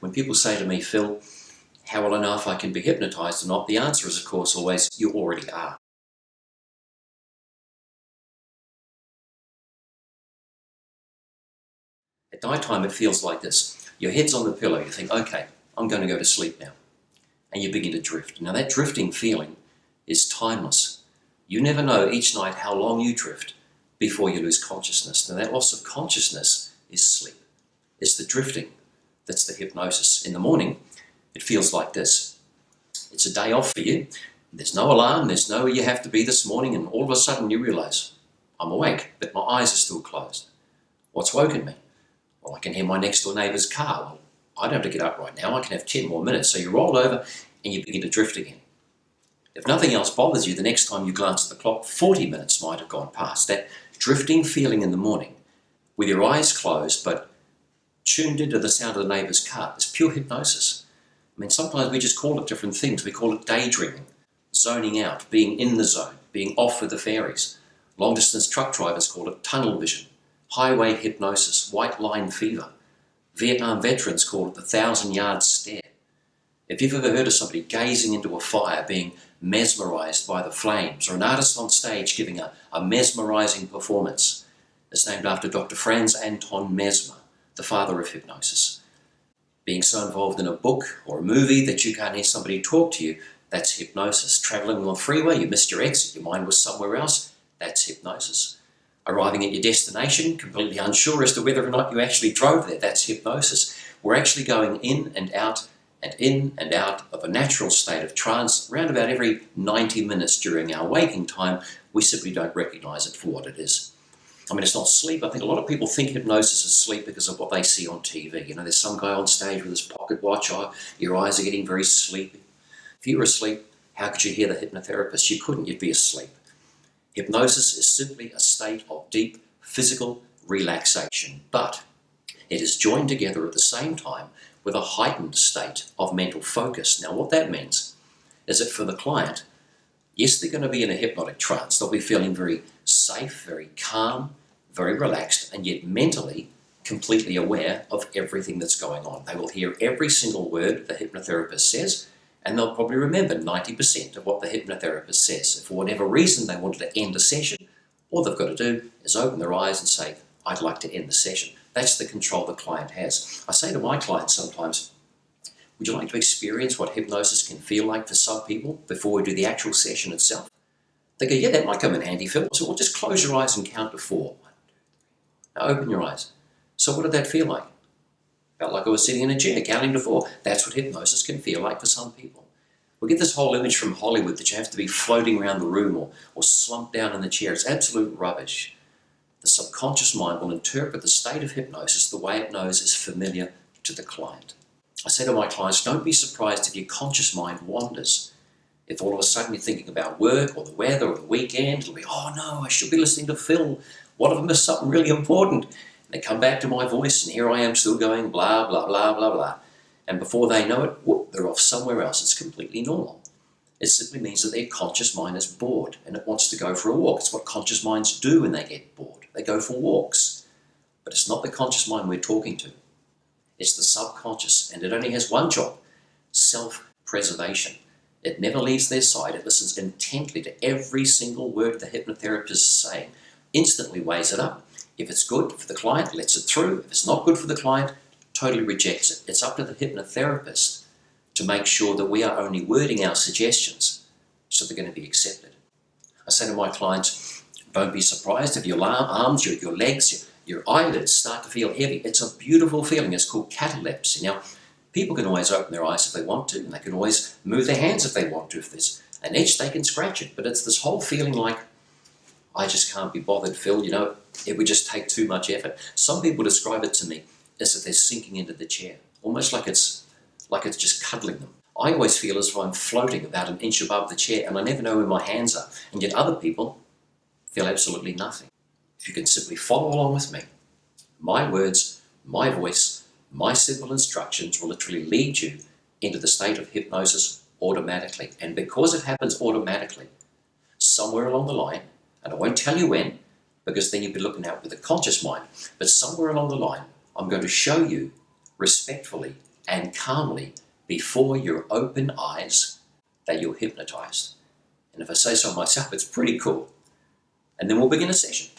When people say to me, Phil, how will I know if I can be hypnotized or not? The answer is, of course, always, you already are. At night time, it feels like this. Your head's on the pillow. You think, okay, I'm going to go to sleep now. And you begin to drift. Now, that drifting feeling is timeless. You never know each night how long you drift before you lose consciousness. Now, that loss of consciousness is sleep. It's the drifting that's the hypnosis. In the morning, it feels like this. It's a day off for you. There's no alarm. There's no you have to be this morning. And all of a sudden you realize, I'm awake, but my eyes are still closed. What's woken me? Well, I can hear my next door neighbour's car. Well, I don't have to get up right now. I can have 10 more minutes. So you roll over and you begin to drift again. If nothing else bothers you, the next time you glance at the clock, 40 minutes might have gone past. That drifting feeling in the morning with your eyes closed but tuned into the sound of the neighbour's car is pure hypnosis. I mean, sometimes we just call it different things. We call it daydreaming, zoning out, being in the zone, being off with the fairies. Long-distance truck drivers call it tunnel vision, highway hypnosis, white line fever. Vietnam veterans call it the 1,000-yard stare. If you've ever heard of somebody gazing into a fire, being mesmerized by the flames, or an artist on stage giving a mesmerizing performance, it's named after Dr. Franz Anton Mesmer, the father of hypnosis. Being so involved in a book or a movie that you can't hear somebody talk to you, that's hypnosis. Traveling on the freeway, you missed your exit, your mind was somewhere else, that's hypnosis. Arriving at your destination, completely unsure as to whether or not you actually drove there, that's hypnosis. We're actually going in and out of a natural state of trance around about every 90 minutes during our waking time. We simply don't recognize it for what it is. I mean, it's not sleep. I think a lot of people think hypnosis is sleep because of what they see on TV. You know, there's some guy on stage with his pocket watch. Oh, your eyes are getting very sleepy. If you were asleep, how could you hear the hypnotherapist? You couldn't, you'd be asleep. Hypnosis is simply a state of deep physical relaxation, but it is joined together at the same time with a heightened state of mental focus. Now, what that means is that for the client, yes, they're going to be in a hypnotic trance. They'll be feeling very safe, very calm, very relaxed, and yet mentally completely aware of everything that's going on. They will hear every single word the hypnotherapist says, and they'll probably remember 90% of what the hypnotherapist says. If for whatever reason they wanted to end a session, all they've got to do is open their eyes and say, I'd like to end the session. That's the control the client has. I say to my clients sometimes, would you like to experience what hypnosis can feel like for some people before we do the actual session itself? They go, yeah, that might come in handy, Phil. So well, just close your eyes and count to 4. 1, 2, 3, 4. Now open your eyes. So what did that feel like? Felt like I was sitting in a chair, counting to 4. That's what hypnosis can feel like for some people. We get this whole image from Hollywood that you have to be floating around the room or slumped down in the chair. It's absolute rubbish. The subconscious mind will interpret the state of hypnosis the way it knows is familiar to the client. I say to my clients, don't be surprised if your conscious mind wanders. If all of a sudden you're thinking about work or the weather or the weekend, it'll be, oh no, I should be listening to Phil. What if I missed something really important? And they come back to my voice and here I am still going blah, blah, blah, blah, blah. And before they know it, whoop, they're off somewhere else. It's completely normal. It simply means that their conscious mind is bored and it wants to go for a walk. It's what conscious minds do when they get bored. They go for walks. But it's not the conscious mind we're talking to. It's the subconscious, and it only has one job, self-preservation. It never leaves their side. It listens intently to every single word the hypnotherapist is saying, instantly weighs it up. If it's good for the client, lets it through. If it's not good for the client, totally rejects it. It's up to the hypnotherapist to make sure that we are only wording our suggestions so they're going to be accepted. I say to my clients, don't be surprised if your arms, your legs, your eyelids start to feel heavy. It's a beautiful feeling. It's called catalepsy. Now, people can always open their eyes if they want to, and they can always move their hands if they want to. If there's an itch, they can scratch it. But it's this whole feeling like, I just can't be bothered, Phil. You know, it would just take too much effort. Some people describe it to me as if they're sinking into the chair, almost like it's just cuddling them. I always feel as if I'm floating about an inch above the chair, and I never know where my hands are. And yet other people feel absolutely nothing. If you can simply follow along with me, my words, my voice, my simple instructions will literally lead you into the state of hypnosis automatically. And because it happens automatically, somewhere along the line, and I won't tell you when, because then you'll be looking out with a conscious mind, but somewhere along the line, I'm going to show you respectfully and calmly before your open eyes that you're hypnotized. And if I say so myself, it's pretty cool. And then we'll begin a session.